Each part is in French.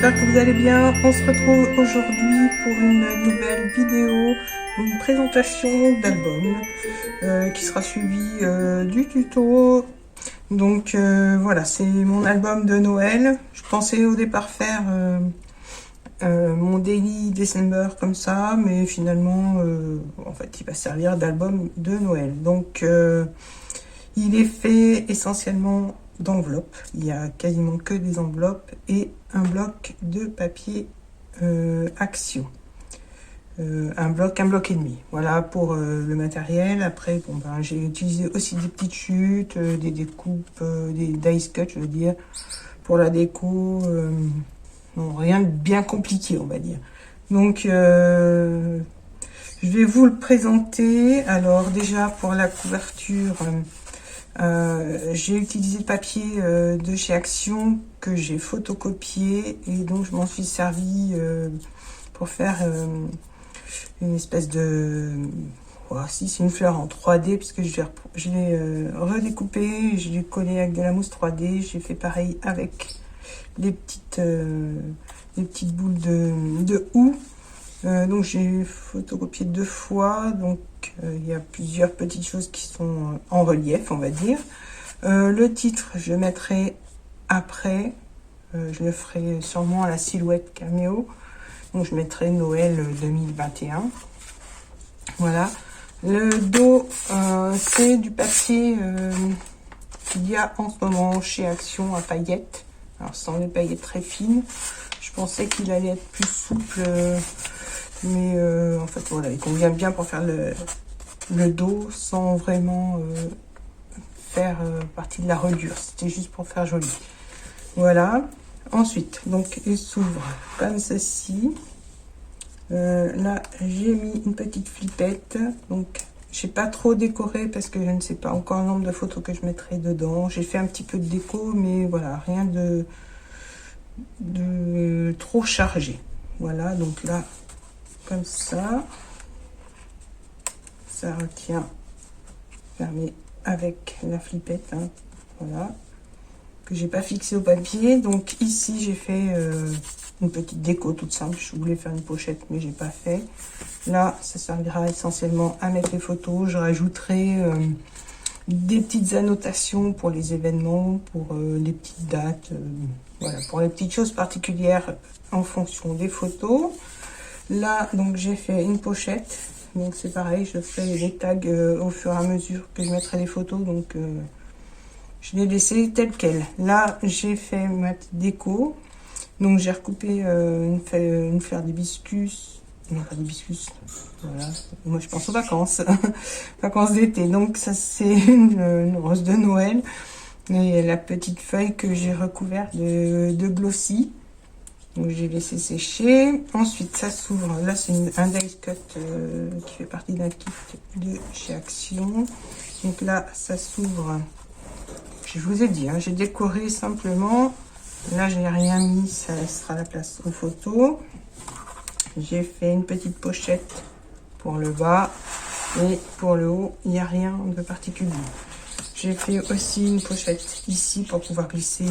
j'espère que vous allez bien. On se retrouve aujourd'hui pour une nouvelle vidéo, une présentation d'album qui sera suivie du tuto. Donc voilà, c'est mon album de Noël. Je pensais au départ faire mon Daily December comme ça, mais finalement, en fait, il va servir d'album de Noël. Donc il est fait essentiellement d'enveloppes. Il y a quasiment que des enveloppes et un bloc de papier Action. Un bloc et demi. Voilà pour le matériel. Après, bon, ben, j'ai utilisé aussi des petites chutes, des découpes, des dice cut, je veux dire, pour la déco. Non, rien de bien compliqué, on va dire. Donc, je vais vous le présenter. Alors, déjà, pour la couverture, j'ai utilisé le papier de chez Action que j'ai photocopié et donc je m'en suis servi pour faire une espèce de... Oh, si, c'est une fleur en 3D puisque je l'ai redécoupé, je l'ai collé avec de la mousse 3D. J'ai fait pareil avec les petites boules de houx. Donc j'ai photocopié 2 fois, donc il y a plusieurs petites choses qui sont en relief, on va dire. Le titre, je mettrai après, je le ferai sûrement à la silhouette caméo, donc je mettrai Noël 2021. Voilà. Le dos, c'est du papier qu'il y a en ce moment chez Action à paillettes, alors sans les paillettes très fines. Je pensais qu'il allait être plus souple, mais en fait voilà, il convient bien pour faire le dos sans vraiment faire partie de la reliure. C'était juste pour faire joli. Voilà. Ensuite, donc il s'ouvre comme ceci. Là, j'ai mis une petite flippette. Donc, j'ai pas trop décoré parce que je ne sais pas encore le nombre de photos que je mettrai dedans. J'ai fait un petit peu de déco, mais voilà, rien de trop chargé. Voilà, donc là, comme ça retient fermé avec la flippette, hein, voilà, que j'ai pas fixé au papier. Donc ici j'ai fait une petite déco toute simple. Je voulais faire une pochette mais j'ai pas fait. Là ça servira essentiellement à mettre les photos. Je rajouterai des petites annotations pour les événements, pour les petites dates, voilà, pour les petites choses particulières en fonction des photos. Là, donc j'ai fait une pochette, donc c'est pareil, je fais les tags au fur et à mesure que je mettrai les photos, donc je l'ai laissé tel quel. Là, j'ai fait ma petite déco, donc j'ai recoupé une fleur d'hibiscus, non pas d'hibiscus, voilà, moi je pense aux vacances, vacances d'été, donc ça c'est une rose de Noël, et la petite feuille que j'ai recouverte de glossy. Donc j'ai laissé sécher. Ensuite ça s'ouvre. Là c'est un dice cut qui fait partie d'un kit de chez Action. Donc là ça s'ouvre. Je vous ai dit, hein, j'ai décoré simplement. Là j'ai rien mis, ça laissera la place aux photos. J'ai fait une petite pochette pour le bas et pour le haut il n'y a rien de particulier. J'ai fait aussi une pochette ici pour pouvoir glisser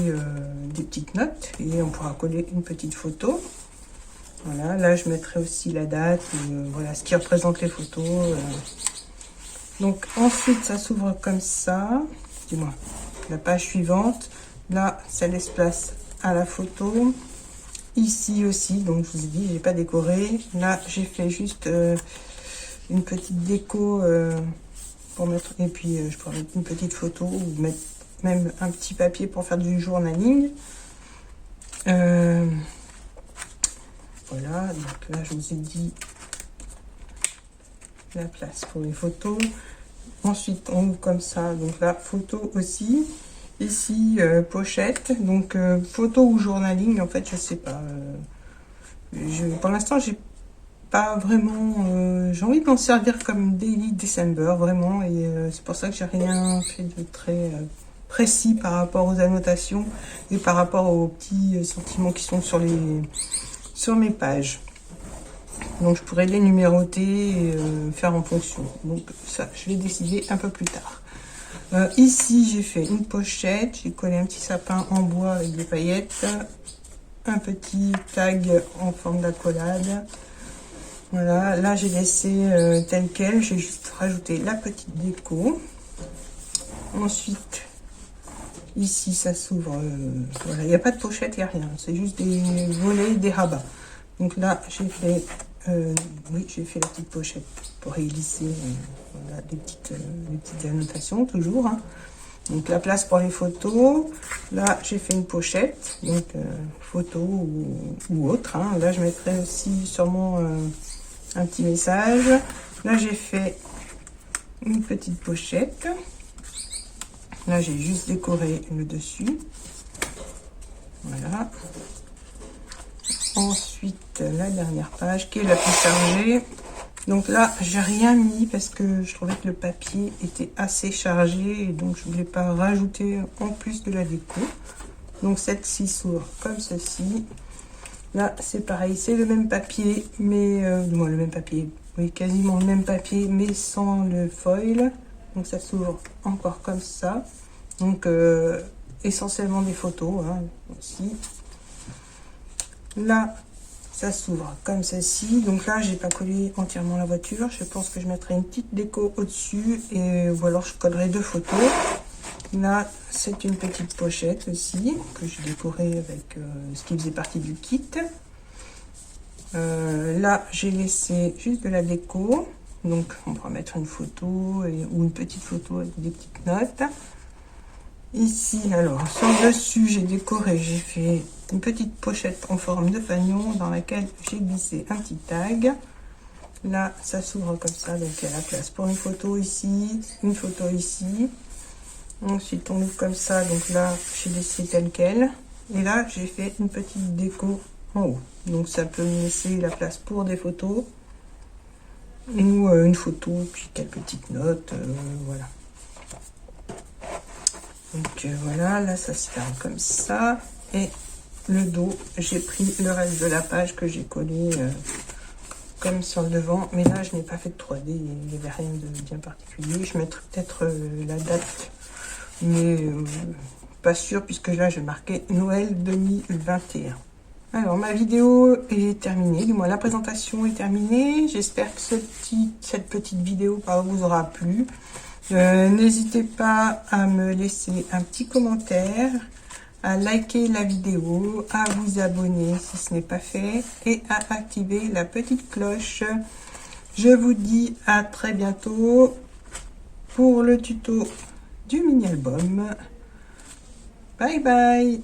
des petites notes et on pourra coller une petite photo. Voilà, là je mettrai aussi la date, voilà ce qui représente les photos. Donc ensuite ça s'ouvre comme ça, dis-moi, la page suivante. Là ça laisse place à la photo. Ici aussi, donc je vous ai dit, j'ai pas décoré. Là j'ai fait juste une petite déco. Pour mettre, et puis je pourrais mettre une petite photo ou mettre même un petit papier pour faire du journaling. Voilà, donc là je vous ai dit la place pour les photos. Ensuite on ouvre comme ça, donc la photo aussi. Ici pochette, donc photo ou journaling, en fait je sais pas. Pour l'instant j'ai pas vraiment, j'ai envie de m'en servir comme Daily December vraiment, et c'est pour ça que j'ai rien fait de très précis par rapport aux annotations et par rapport aux petits sentiments qui sont sur mes pages. Donc je pourrais les numéroter et faire en fonction. Donc ça je vais décider un peu plus tard. Ici j'ai fait une pochette, j'ai collé un petit sapin en bois avec des paillettes, un petit tag en forme d'accolade. Voilà, là j'ai laissé tel quel, j'ai juste rajouté la petite déco. Ensuite, ici ça s'ouvre, voilà, il n'y a pas de pochette, il n'y a rien, c'est juste des volets, des rabats. Donc là j'ai fait, oui, j'ai fait la petite pochette pour y glisser voilà, des petites annotations toujours. Hein. Donc la place pour les photos, là j'ai fait une pochette, donc photo ou autre. Hein. Là je mettrai aussi sûrement un petit message. Là j'ai fait une petite pochette. Là j'ai juste décoré le dessus. Voilà. Ensuite la dernière page qui est la plus chargée. Donc là, j'ai rien mis parce que je trouvais que le papier était assez chargé et donc je voulais pas rajouter en plus de la déco. Donc cette-ci s'ouvre comme ceci. Là, c'est pareil, c'est le même papier, mais du moins le même papier, oui, quasiment le même papier, mais sans le foil. Donc ça s'ouvre encore comme ça. Donc essentiellement des photos hein, aussi. Là, ça s'ouvre comme ceci. Donc là, j'ai pas collé entièrement la voiture. Je pense que je mettrai une petite déco au-dessus ou alors je collerai 2 photos. Là, c'est une petite pochette aussi que j'ai décorée avec ce qui faisait partie du kit. Là, j'ai laissé juste de la déco. Donc, on pourra mettre une photo ou une petite photo avec des petites notes. Ici, alors, sur le dessus, j'ai décoré, j'ai fait une petite pochette en forme de fanion dans laquelle j'ai glissé un petit tag. Là, ça s'ouvre comme ça, donc il y a la place pour une photo ici, une photo ici. Ensuite, on ouvre comme ça, donc là, j'ai laissé tel quel. Et là, j'ai fait une petite déco en haut. Donc, ça peut me laisser la place pour des photos ou une photo, puis quelques petites notes, voilà. Donc voilà, là ça se termine comme ça. Et le dos, j'ai pris le reste de la page que j'ai collé comme sur le devant. Mais là, je n'ai pas fait de 3D, il n'y avait rien de bien particulier. Je mettrai peut-être la date, mais pas sûr, puisque là, j'ai marqué Noël 2021. Alors, ma vidéo est terminée, du moins la présentation est terminée. J'espère que cette petite vidéo vous aura plu. N'hésitez pas à me laisser un petit commentaire, à liker la vidéo, à vous abonner si ce n'est pas fait et à activer la petite cloche. Je vous dis à très bientôt pour le tuto du mini-album. Bye bye!